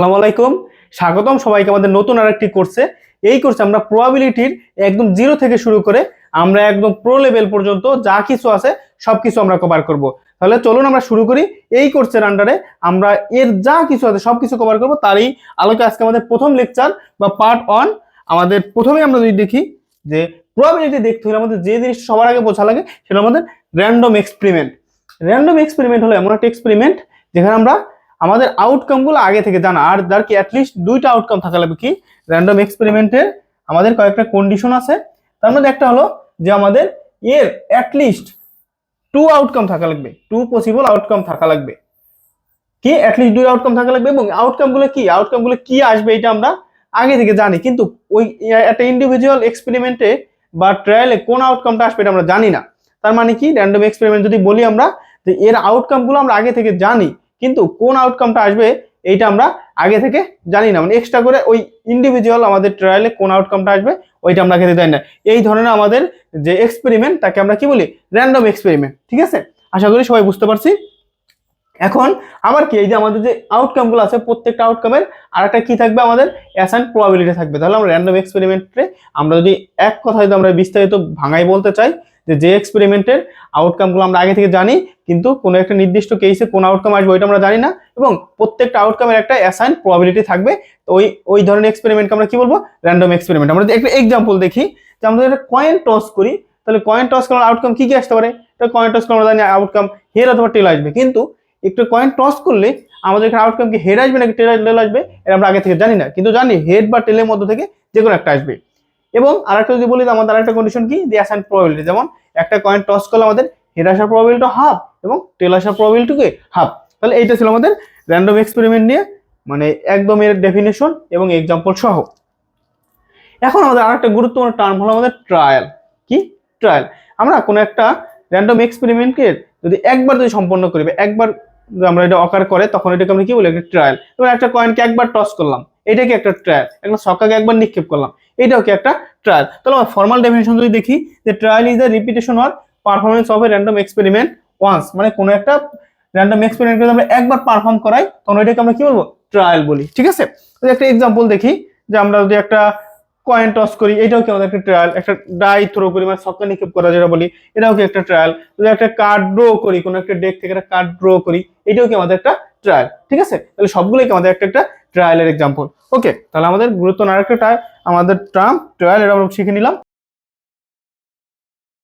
আসসালামু আলাইকুম, স্বাগতম সবাইকে আমাদের নতুন আরেকটি কোর্সে। এই কোর্সে আমরা প্রবাবিলিটির একদম জিরো থেকে শুরু করে আমরা একদম প্রো লেভেল পর্যন্ত যা কিছু আছে সবকিছু আমরা কভার করব। তাহলে চলুন আমরা শুরু করি। এই কোর্সের আন্ডারে আমরা এর যা কিছু আছে সবকিছু কভার করব। তারই আলোকে আজকে আমাদের প্রথম লেকচার বা পার্ট 1। আমাদের প্রথমে আমরা যদি দেখি যে প্রবাবিলিটি দেখতে হলে আমাদের যে জিনিসটা সবার আগে বোঝা লাগে সেটা আমাদের র্যান্ডম এক্সপেরিমেন্ট। র্যান্ডম এক্সপেরিমেন্ট হলো এমন একটা এক্সপেরিমেন্ট যেখানে আমরা আমাদের আউটকাম গুলো আগে থেকে জানা, আর যার কি অ্যাটলিস্ট দুইটা আউটকাম থাকা লাগবে। কি র্যান্ডম এক্সপেরিমেন্টের আমাদের কয়েকটা কন্ডিশন আছে। তার মধ্যে একটা হলো যে আমাদের এর অ্যাটলিস্ট টু আউটকাম থাকা লাগবে, টু পসিবল আউটকাম থাকা লাগবে। কি অ্যাটলিস্ট দুই আউটকাম থাকা লাগবে, এবং আউটকাম গুলো কি আসবে এটা আমরা আগে থেকে জানি, কিন্তু ওই একটা ইন্ডিভিজুয়াল এক্সপেরিমেন্টে বা ট্রায়ালে কোন আউটকামটা আসবে এটা আমরা জানি না। তার মানে কি র্যান্ডম এক্সপেরিমেন্ট যদি বলি আমরা যে এর আউটকাম গুলো আমরা আগে থেকে জানি, কিন্তু কোন আউটকামটা আসবে এইটা আমরা আগে থেকে জানি না। মানে এক্সট্রা করে ওই ইন্ডিভিজুয়াল আমাদের ট্রায়ালে কোন আউটকামটা আসবে ওইটা আমরা আগে থেকে জানি না। এই ধরনের আমাদের যে এক্সপেরিমেন্ট তাকে আমরা কি বলি? Random experiment. ঠিক আছে, আশা করি সবাই বুঝতে পারছি। এখন আবার কি, এই যে আমাদের যে আউটকাম গুলো আছে প্রত্যেকটা আউটকামের আর একটা কি থাকবে, আমাদের অ্যাসাইন প্রবাবিলিটি থাকবে। তাহলে আমরা র্যান্ডম এক্সপেরিমেন্টে আমরা যদি এক কথায় যদি আমরা বিস্তারিত ভাঙাই বলতে চাই যে আউটকাম আউটকামগুলো আমরা আগে থেকে জানি, কিন্তু কোনো একটা নির্দিষ্ট কেসে কোন আউটকাম আসবে ওইটা আমরা জানি না, এবং প্রত্যেকটা আউটকামের একটা অ্যাসাইন প্রবাবিলিটি থাকবে। তো ওই ধরনের এক্সপেরিমেন্টকে আমরা কি বলবো? Random experiment. আমরা যদি একটা এক্সাম্পল দেখি যে আমরা একটা কয়েন টস করি, তাহলে কয়েন টস করার আউটকাম কি কি আসতে পারে? কয়েন টস আমরা জানি আউটকাম হেড অথবা টেল আসবে, কিন্তু একটু কয়েন টস করলে আমাদের এখানে আউটকাম কি হেড আসবে নাকি টেল আসবে এটা আমরা আগে থেকে জানি না, কিন্তু জানি হেড বা টেলের মধ্যে থেকে যে কোনো একটা আসবে। এবং আরেকটা যদি বলি, আমাদের আরেকটা কন্ডিশন কি, দি অ্যাসাইন প্রবাবিলিটি। যেমন একটা কয়েন টস করলে আমাদের হেড আসার প্রবাবিলিটি হাফ এবং টেল আসার প্রবাবিলিটি হাফ। তাহলে এইটা ছিল আমাদের র্যান্ডম এক্সপেরিমেন্ট নিয়ে মানে একদম এর ডেফিনেশন এবং এক্সাম্পল সহ। এখন আমাদের আরেকটা গুরুত্বপূর্ণ টার্ম হলো আমাদের ট্রায়াল। কি ট্রায়াল? আমরা কোনো একটা র্যান্ডম এক্সপেরিমেন্টকে যদি একবার যদি সম্পন্ন করি বা একবার আমরা এটা অকার করে, তখন এটাকে আমরা কি বলি? একটা ট্রায়াল। এবার একটা কয়েনকে একবার টস করলাম, এটা কি একটা ট্রায়াল। একটা ছক্কাকে একবার নিক্ষেপ করলাম, এটাও কি একটা ট্রায়াল। তাহলে আমরা ফর্মাল ডেফিনেশন যদি দেখি যে trial is the repetition or performance of a random experiment once. মানে কোনো একটা র্যান্ডম এক্সপেরিমেন্ট যদি আমরা একবার পারফর্ম করাই তখন এটাকে আমরা কি বলবো? ট্রায়াল বলি। ঠিক আছে, যদি একটা এক্সাম্পল দেখি যে আমরা যদি একটা কয়েন টস করি, এটাও কি আমাদের একটা ট্রায়াল। একটা ডাই থ্রো করি মানে ছক্কা নিক্ষেপ করা যেটা বলি, এটাও কি একটা ট্রায়াল। যদি একটা কার্ড ড্র করি, কোনো একটা ডেক থেকে একটা কার্ড ড্র করি, এটাও কি আমাদের একটা ট্রায়াল। ঠিক আছে, তাহলে সবগুলোই কি আমাদের একটা একটা ট্রায়ালের এক্সাম্পল। ওকে, তাহলে আমাদের গুরুত্ব আরেকটা আমাদের টার্ম ট্রায়াল এটা আমরা শিখে নিলাম।